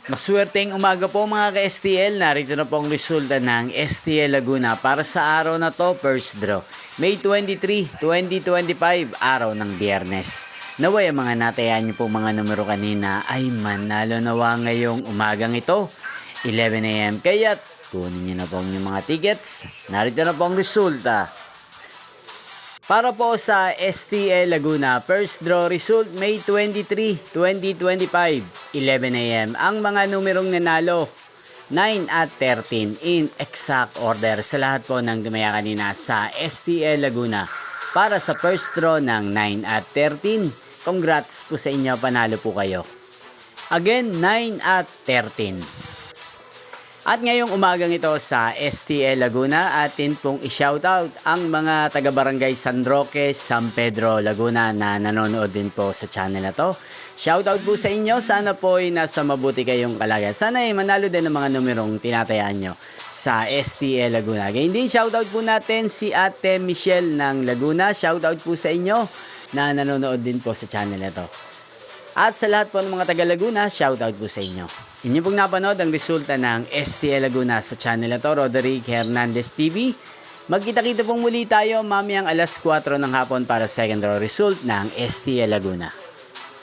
Maswerteng umaga po mga ka-STL. Narito na po ang resulta ng STL Laguna para sa araw na to, first draw. May 23, 2025, araw ng Biyernes. Naway ang mga natayan niyo po mga numero kanina ay manalo nawa ngayong umagang ito, 11 AM. Kaya't kunin niyo na po yung mga tickets. Narito na po ang resulta. Para po sa STL Laguna, first draw result May 23, 2025, 11 AM. Ang mga numerong nanalo, 9 at 13 in exact order sa lahat po ng dumaya kanina sa STL Laguna. Para sa first draw ng 9 at 13, congrats po sa inyo, panalo po kayo. Again, 9 at 13. At ngayong umagang ito sa STL Laguna, atin pong i-shoutout ang mga taga-barangay San Roque, San Pedro, Laguna na nanonood din po sa channel na to. Shoutout po sa inyo, sana po ay nasa mabuti kayong kalagayan. Sana ay manalo din ng mga numerong tinatayaan nyo sa STL Laguna. Ganyan din, shoutout po natin si Ate Michelle ng Laguna. Shoutout po sa inyo na nanonood din po sa channel na to. At sa lahat po ng mga taga Laguna, shoutout po sa inyo. Inyo pong napanood ang resulta ng STL Laguna sa channel na to, Roderick Hernandez TV. Magkita-kita pong muli tayo mamayang alas 4 ng hapon para second draw result ng STL Laguna.